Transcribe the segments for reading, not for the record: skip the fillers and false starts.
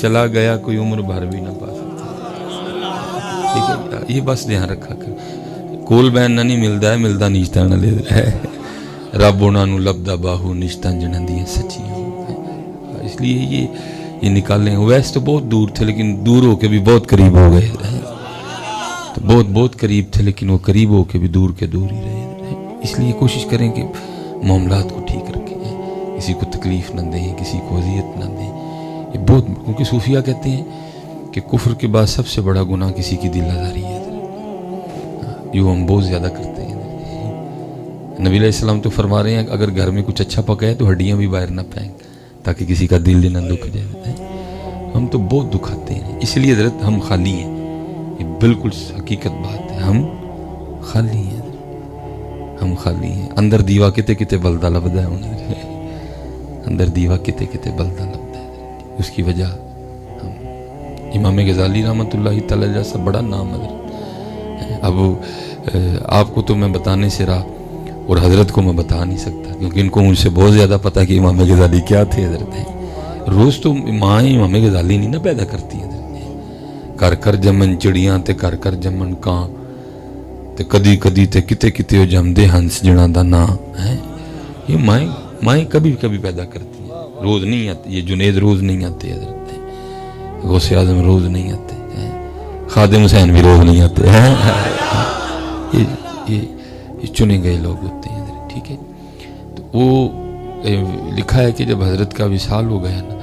چلا گیا کوئی عمر بھر بھی نہ پا سکتا. ٹھیک ہے, یہ بس دھیان رکھا کر. کول بین نہ نہیں ملتا ہے, ملتا نشتہ نہ لے ہے. رب انہاں نوں لبدا باہو نشتہ جنہاں دیاں سچیاں. اس لیے یہ نکالیں. ویسے تو بہت دور تھے لیکن دور ہو کے بھی بہت قریب ہو گئے. تو بہت قریب تھے لیکن وہ قریب ہو کے بھی دور کے دور ہی رہے. اس لیے کوشش کریں کہ معاملات کو ٹھیک رکھیں, کسی کو تکلیف نہ دیں, کسی کو اذیت نہ دیں. یہ بہت, کیونکہ صوفیہ کہتے ہیں کہ کفر کے بعد سب سے بڑا گناہ کسی کی دل آزاری ہے, جو ہم بہت زیادہ کرتے ہیں. نبی علیہ السلام تو فرما رہے ہیں کہ اگر گھر میں کچھ اچھا پکا ہے تو ہڈیاں بھی باہر نہ پھینک تاکہ کسی کا دل نہ دکھ جائے. ہم تو بہت دکھاتے ہیں, اس لیے حضرت ہم خالی ہیں. یہ بالکل حقیقت بات ہے, ہم خالی ہیں. ہم خالی ہیں. اندر دیوا کتے کتے بلدا لبدا ہے, اندر دیوا کتے کتے بلدا لبدا ہے. اس کی وجہ ہم امام غزالی رحمۃ اللہ تعالی جیسا بڑا نام حضرت. اب آپ کو تو میں بتانے سے رہا اور حضرت کو میں بتا نہیں سکتا کیونکہ ان کو مجھ سے بہت زیادہ پتا کہ امام غزالی کیا تھے حضرت. روز تو ماں امام غزالی نہیں نہ پیدا کرتی ہیں. کر کر جمن چڑیاں تے کر کر جمن کاں تے کدی کدی تے کتے کتے ہو جمدے ہنس جنا دا نا ہے. یہ مائیں کبھی کبھی پیدا کرتی ہیں, روز نہیں آتی. یہ جنید روز نہیں آتے حضرت, غوث اعظم روز نہیں آتے, خادم حسین بھی روز نہیں آتے. یہ چنے گئے لوگ ہوتے ہیں حضرت. ٹھیک ہے, تو وہ لکھا ہے کہ جب حضرت کا وصال ہو گیا نا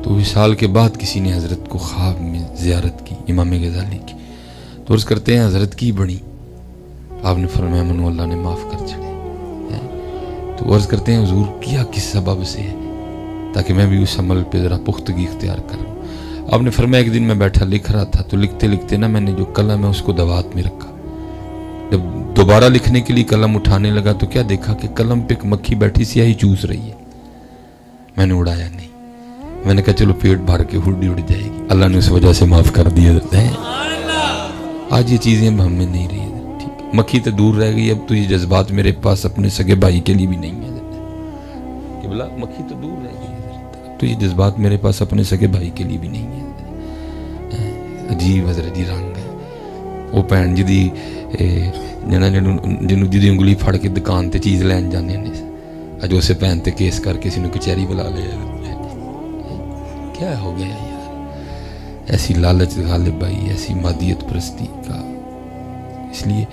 تو وصال کے بعد کسی نے حضرت کو خواب میں زیارت کی, امام غزالی کی. تو عرض کرتے ہیں حضرت کی بڑی, آپ نے فرمایا منو اللہ نے معاف کر چھڑے. تو عرض کرتے ہیں حضور کیا کس سبب سے ہے تاکہ میں بھی اس عمل پہ ذرا پختگی اختیار کروں. آپ نے فرمایا ایک دن میں بیٹھا لکھ رہا تھا تو لکھتے لکھتے نا میں نے جو قلم ہے اس کو دوات میں رکھا. جب دوبارہ لکھنے کے لیے قلم اٹھانے لگا تو کیا دیکھا کہ قلم پہ ایک مکھی بیٹھی سیاہی چوس رہی ہے. میں نے اڑایا نہیں, میں نے کہا چلو پیٹ بھر کے ہڈی اڑ جائے گی. اللہ نے اس وجہ سے معاف کر دیا. آج یہ چیزیں اب ہم میں نہیں رہی. ٹھیک, مکھی تو دور رہ گئی, اب تو یہ جذبات میرے پاس اپنے سگے بھائی کے لیے بھی نہیں ہے کہ بلا مکھی تو دور رہ گئی. اب تو یہ جذبات میرے پاس اپنے سگے بھائی کے لیے بھی نہیں ہے. عجیب حضرت جی رنگ ہے. وہ بھن جی جی انگلی پھڑ کے دکان تے چیز لین جانے اج اسے بھن تے کیس کر کے کسی نے کچہری بلا لیا. کیا ہو گیا یار, ایسی لالچ غالب بھائی, ایسی مادیت پرستی کا. اس لیے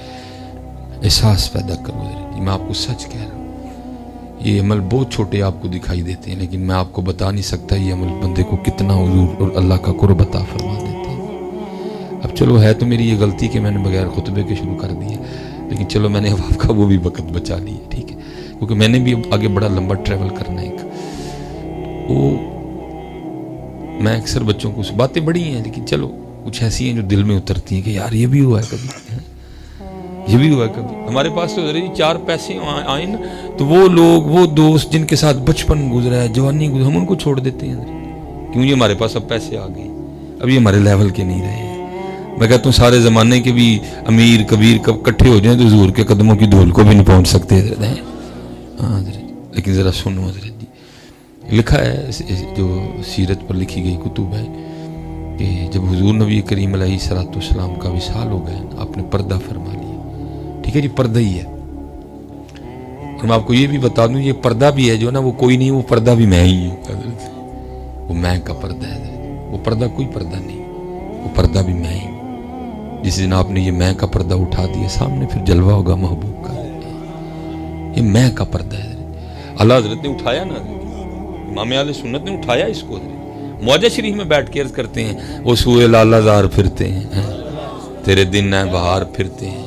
احساس پیدا کرو. میں آپ کو سچ کہہ رہا ہوں, یہ عمل بہت چھوٹے آپ کو دکھائی دیتے ہیں لیکن میں آپ کو بتا نہیں سکتا یہ عمل بندے کو کتنا حضور اور اللہ کا قرب عطا فرما دیتے ہیں. اب چلو ہے تو میری یہ غلطی کہ میں نے بغیر خطبے کے شروع کر دیا, لیکن چلو میں نے آپ کا وہ بھی وقت بچا لیا. ٹھیک ہے, کیونکہ میں نے بھی آگے بڑا لمبا ٹریول کرنا ہے. وہ میں اکثر بچوں کو باتیں بڑی ہیں لیکن چلو کچھ ایسی ہیں جو دل میں اترتی ہیں کہ یار یہ بھی ہوا ہے کبھی, یہ بھی ہوا ہے کبھی. ہمارے پاس تو چار پیسے آئے نا تو وہ لوگ, وہ دوست جن کے ساتھ بچپن گزرا ہے, جوانی گزرا, ہم ان کو چھوڑ دیتے ہیں. کیوں, یہ ہمارے پاس اب پیسے آ گئے, اب یہ ہمارے لیول کے نہیں رہے ہیں. میں کہتا ہوں سارے زمانے کے بھی امیر کبیر کب کٹھے ہو جائیں تو حضور کے قدموں کی دھول کو بھی نہیں پہنچ سکتے. ہاں لیکن ذرا سنو حضرت جی, لکھا ہے جو سیرت پر لکھی گئی کتب ہے کہ جب حضور نبی کریم علیہ الصلوۃ والسلام کا وصال ہو گیا آپ نے پردہ فرما لیا. ٹھیک ہے جی, پردہ ہی ہے. اور میں آپ کو یہ بھی بتا دوں یہ پردہ بھی ہے جو نا وہ کوئی نہیں, وہ پردہ بھی میں ہی ہوں. وہ میں کا پردہ ہے, وہ پردہ کوئی پردہ نہیں, وہ پردہ بھی میں ہی ہوں. جس دن آپ نے یہ میں کا پردہ اٹھا دیا سامنے پھر جلوہ ہوگا محبوب کا. یہ میں کا پردہ ہے. اللہ حضرت نے اٹھایا نا, امام اہل سنت نے اٹھایا اس کو. معجزہ شریف میں بیٹھ کے عرض کرتے ہیں وہ سوئے لالہ زار پھرتے ہیں, تیرے دن ہے بہار پھرتے ہیں,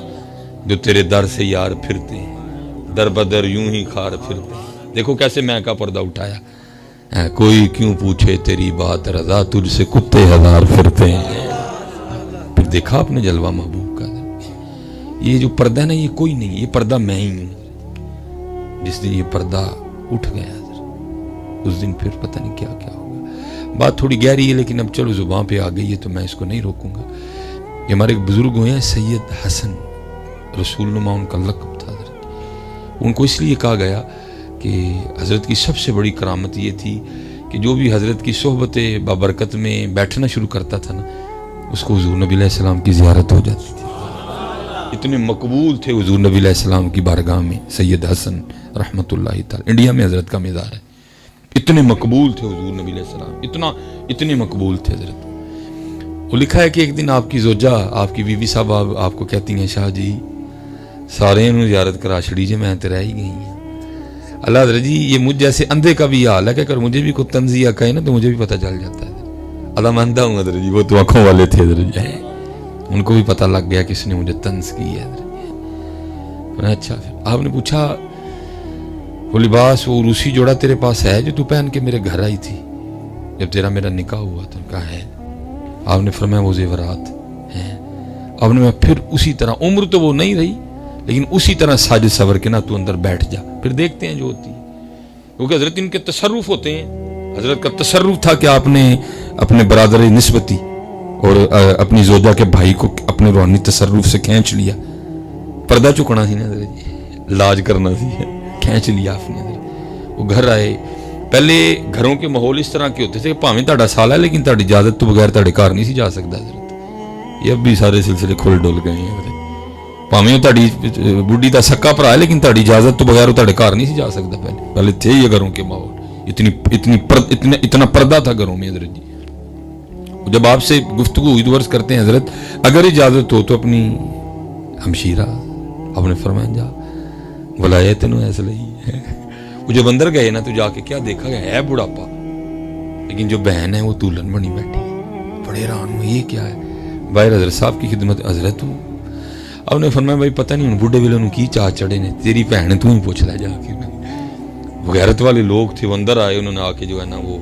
جو تیرے در سے یار پھرتے ہیں, در بدر یوں ہی خار پھرتے ہیں. دیکھو کیسے میں کا پردہ اٹھایا. کوئی کیوں پوچھے تیری بات رضا, تجھ سے کتے ہزار پھرتے ہیں. پھر دیکھا آپ نے جلوہ محبوب کا. یہ جو پردہ ہے نا یہ کوئی نہیں, یہ پردہ میں ہی ہوں. جس دن یہ پردہ اٹھ گیا اس دن پھر پتہ نہیں کیا کیا ہوگا. بات تھوڑی گہری ہے لیکن اب چلو زبان پہ آ گئی ہے تو میں اس کو نہیں روکوں گا. یہ ہمارے ایک بزرگ ہوئے ہیں سید حسن رسول نما, ان کا لقب تھا. ان کو اس لیے کہا گیا کہ حضرت کی سب سے بڑی کرامت یہ تھی کہ جو بھی حضرت کی صحبت بابرکت میں بیٹھنا شروع کرتا تھا نا اس کو حضور نبی علیہ السلام کی زیارت ہو جاتی تھی. اتنے مقبول تھے حضور نبی علیہ السلام کی بارگاہ میں سید حسن رحمۃ اللہ تعالی، انڈیا میں حضرت کا مزار ہے. اتنے مقبول تھے حضور نبی علیہ السلام، اتنے مقبول تھے حضرت. وہ لکھا ہے کہ ایک دن آپ کی زوجہ، آپ کی بیوی صاحب آپ کو کہتی ہیں شاہ جی سارے انہوں زیارت کرا چھڑی جی میں تو رہ ہی گئی ہیں. اللہ حضرت جی یہ مجھ جیسے اندھے کا بھی حال ہے کہ اگر مجھے بھی کوئی تنزیہ کہے نا تو مجھے بھی پتہ چل جاتا ہے. اللہ مانتا ہوں حضرت جی، وہ تو آنکھوں والے تھے حضرت جی، ان کو بھی پتہ لگ گیا کس نے مجھے طنز کی ہے حضرت جی. اچھا پھر آپ نے پوچھا وہ لباس وہ روسی جوڑا تیرے پاس ہے جو تو پہن کے میرے گھر آئی تھی جب تیرا میرا نکاح ہوا تو کہا ہے. آپ نے فرمایا وہ زیورات ہیں. آپ نے پھر اسی طرح عمر تو وہ نہیں رہی لیکن اسی طرح ساج سور کے نا تو اندر بیٹھ جا پھر دیکھتے ہیں جو ہوتی ہے. کیونکہ حضرت ان کے تصرف ہوتے ہیں. حضرت کا تصرف تھا کہ آپ نے اپنے برادر نسبتی اور اپنی زوجہ کے بھائی کو اپنے روحانی تصرف سے کھینچ لیا. پردہ چکنا سی نا حضرت جی، لاج کرنا سی، کھینچ لیا آپ نے. وہ گھر آئے. پہلے گھروں کے ماحول اس طرح کے ہوتے تھے کہ پاویں تہاڈا سال ہے لیکن تہاڈی اجازت تو بغیر تہاڈے گھر نہیں سی جا سکتا حضرت. یہ اب بھی سارے سلسلے کھل ڈول گئے ہیں حضرت. پاویں تہاڈی بڈھی دا سکا بھرا ہے لیکن تہاڈی اجازت تو بغیر تہاڈے گھر نہیں سی جا سکتا. پہلے تھے یہ گھروں کے ماحول، اتنا پردہ تھا گھروں میں حضرت جی. جب آپ سے گفتگو ہوئی تو عرض کرتے ہیں حضرت اگر اجازت ہو تو اپنی ہمشیرہ، آپ نے فرمایا جا بلایا تینوں ایسا نہیں ہے. وہ جب اندر گئے نا تو جا کے کیا دیکھا گیا ہے بڑھاپا لیکن جو بہن ہے وہ دلہن بنی بیٹھی. بڑے حیران ہوئے یہ کیا ہے. باہر حضرت صاحب کی خدمت حضرت ہوں. آپ نے فرمایا بھائی پتہ نہیں بوڑھے ویلے انہوں کی چاہ چڑھے نے، تیری بہن تو ہی پوچھ لے جا کے. غیرت والے لوگ تھے وہ اندر آئے، انہوں نے آ کے جو ہے نا وہ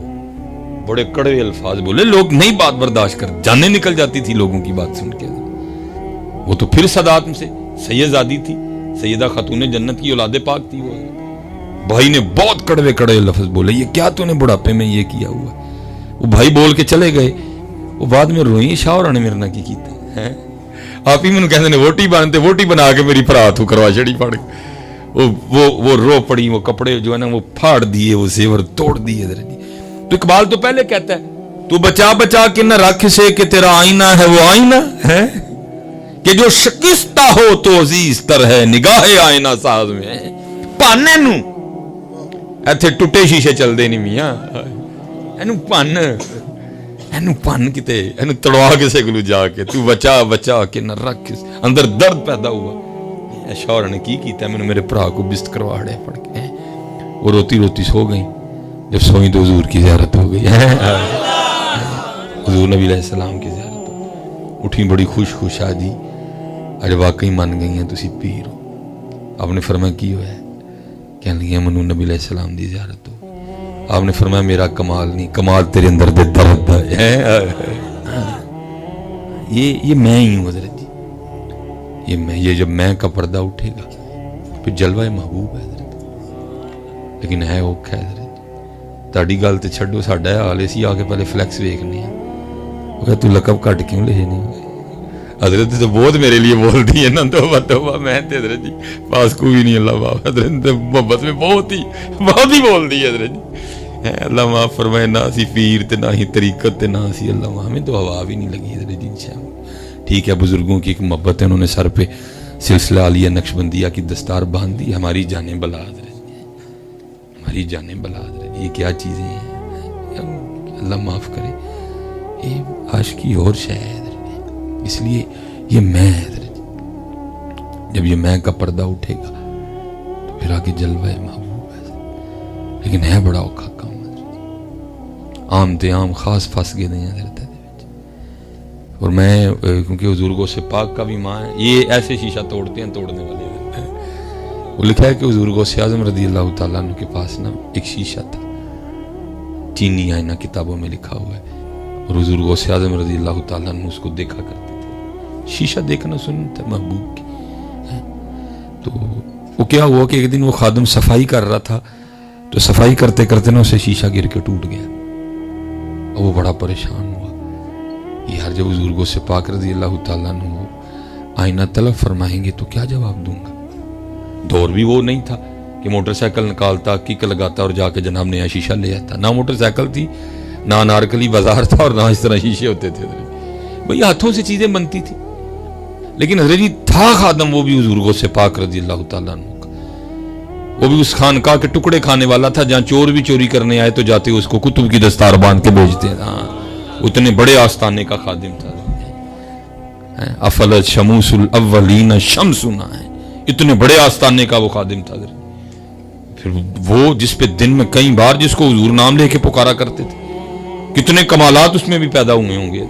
بڑے کڑوے الفاظ بولے. لوگ نہیں بات برداشت کر، جانیں نکل جاتی تھی لوگوں کی بات سن کے. وہ تو پھر صدات سے سید زادی تھی، سیدہ خاتون جنت کی اولاد پاک تھی. وہ بھائی نے بہت کڑوے کڑوے لفظ بولے، یہ کیا تو نے بڑھاپے میں یہ کیا ہوا. وہ بھائی بول کے چلے گئے. وہ بعد میں روئی شاہ اور نے میرے نہ کی کیتا ہے. آپ ہی میں کہتے ہیں ووٹی بنتے ووٹی بنا کے میری فرات کروا چڑی پڑ کے. وہ رو پڑی، وہ کپڑے جو ہے نا وہ پھاڑ دیے، وہ زیور توڑ دیے. تو اقبال تو پہلے کہتا ہے تو بچا بچا کے نہ رکھ سے کہ تیرا آئینہ ہے وہ آئینہ ہے کہ جو شکستہ ہو تو عزیز تر ہے نگاہ آئینہ ساز میں. پانے نو ایتھے ٹوٹے شیشے چل دے نہیں میاں، اینو پن کتے اینو تڑوا کسے کلو جا کے تو بچا بچا کے نہ رکھ. اندر درد پیدا ہوا. شوہر نے کی کیتا ہے میں نے میرے بھرا کو بست کرواڑے پڑ کے. وہ روتی روتی سو گئی. جب سوئی تو حضور کی زیارت ہو گئی. حضور نبی علیہ السلام کی زیارت ہو گئی. اٹھی بڑی خوش خوش آجی اج واقعی من گئی ہیں تسی پیر ہو. آپ نے فرمایا کی ہوا ہے؟ کہنے لگی منو نبی علیہ السلام دی زیارت ہو. آپ نے فرمایا میرا کمال نہیں، کمال تیرے اندر دے درد ہے. یہ میں ہی ہوں حضرت جی. یہ جب میں کا پردہ اٹھے گا پھر جلوہ محبوب ہے حضرت. لیکن ہے اوکھا ہے حضرت. تاڑی گل تے چھڈو ساڈا ہے حال اسی آ کے پہلے فلیکس ویکھنے ہیں. وہ کہ تو لقب کٹ کیوں لے نہیں. حضرت تو بہت میرے لیے بول دی ہے نا توبہ میں تے حضرت جی پاس کو بھی نہیں. اللہ معاف. حضرت نے محبت میں بہت ہی بول دی حضرت جی. اللہ معاف فرمائے. نہ اسی پیر تے نہ ہی طریقت تے نہ اسی اللہ معاف. ہمیں تو ہوا بھی نہیں لگی حضرت جی. ٹھیک ہے بزرگوں کی ایک محبت ہے، انہوں نے سر پہ سلسلہ عالیہ نقشبندیہ کی دستار باندھ دی. ہماری جانیں بلا حضرت جی، ہماری جانیں بلا حضرت جی. یہ کیا چیزیں ہیں اللہ معاف کرے. یہ عاشقی اور شے ہے حضرت جی. اس لیے یہ میں حضرت جی. جب یہ میں کا پردہ اٹھے گا تو پھر آگے جلوہ محبوب ہے. لیکن ہے بڑا اوکھا کام حضرت جی. عام تے عام خاص پھنس گئے ہیں حضرت. اور میں کیونکہ حضور سے پاک کا بھی ماں ہے، یہ ایسے شیشہ توڑتے ہیں توڑنے والے ہیں. وہ لکھا ہے کہ حضور غوث اعظم رضی اللہ تعالیٰ عنہ کے پاس نا ایک شیشہ تھا، چینی آئینہ کتابوں میں لکھا ہوا ہے. اور حضور غوث اعظم رضی اللہ تعالیٰ عنہ اس کو دیکھا کرتے تھے. شیشہ دیکھنا سنت ہے محبوب کی. تو وہ کیا ہوا کہ ایک دن وہ خادم صفائی کر رہا تھا تو صفائی کرتے کرتے نا اسے شیشہ گر کے ٹوٹ گیا اور وہ بڑا پریشان ہوا. یار جب حضور غوث پاک رضی اللہ تعالیٰ عنہ آئینہ طلب فرمائیں گے تو کیا جواب دوں گا. دور بھی وہ نہیں تھا کہ موٹر سائیکل نکالتا کک لگاتا اور جا کے جناب نیا شیشہ لے آتا. نہ موٹر سائیکل تھی, نہ انارکلی بازار تھا, اور نہ اس طرح شیشے ہوتے تھے. بھئی ہاتھوں سے چیزیں بنتی تھی. لیکن حضرت جی تھا خادم وہ بھی حضور غوث پاک رضی اللہ تعالیٰ عنہ کا. وہ بھی اس خانقاہ کے ٹکڑے کھانے والا تھا جہاں چور بھی چوری کرنے آئے تو جاتے اس کو کتب کی دستار باندھ کے بھیجتے ہیں. ہاں اتنے بڑے آستانے کا خادم تھا. افلت شموس الاولین شمسنا ہے, اتنے بڑے آستانے کا وہ خادم تھا. پھر وہ جس پہ دن میں کئی بار جس کو حضور نام لے کے پکارا کرتے تھے, کتنے کمالات اس میں بھی پیدا ہوئے ہوں گے.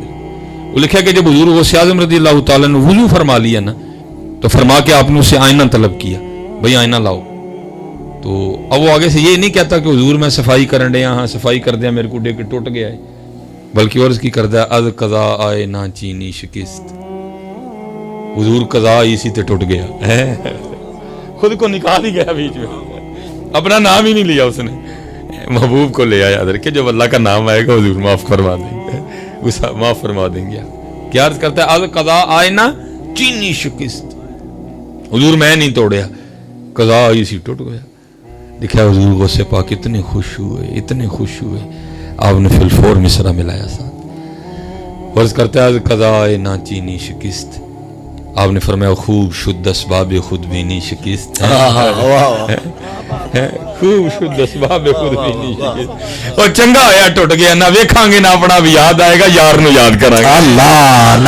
وہ لکھا کہ جب حضور غوث اعظم رضی اللہ تعالیٰ نے وضو فرما لیا نا, تو فرما کے آپ نے اسے آئینہ طلب کیا, بھئی آئینہ لاؤ. تو اب وہ آگے سے یہ نہیں کہتا کہ حضور میں صفائی کرن دیا, ہاں صفائی کر دیا میرے کو ڈے کے ٹوٹ گیا ہے, بلکہ عرض کی کردہ از قضا آئے نہ چینی شکست. حضور قضا اسی تے ٹوٹ گیا, خود کو نکال ہی گیا بیچ میں, اپنا نام ہی نہیں لیا اس نے, محبوب کو لے آیا ادھر کہ جب اللہ کا نام آئے گا حضور معاف فرما دیں گے, معاف فرما دیں گے. کیا عرض کرتا ہے, از قضا آئے نہ چینی شکست. حضور میں نہیں توڑیا, قضا اسی ٹوٹ گیا. دیکھا حضور غوث پاک اتنے خوش ہوئے, اتنے خوش ہوئے, آپ نے فی الفور مصرع ملایا ساتھ. عرض کرتا ہے از قضا آئے نہ چینی شکست. آپ نے فرمایا خوب شد اسباب خود بینی شکست, خوب شد اسباب خود بینی شکست. اور چنگا ہویا ٹوٹ گیا, نہ ویکھاں گے نہ اپنا بھی یاد آئے گا, یار نو یاد کریں گے. اللہ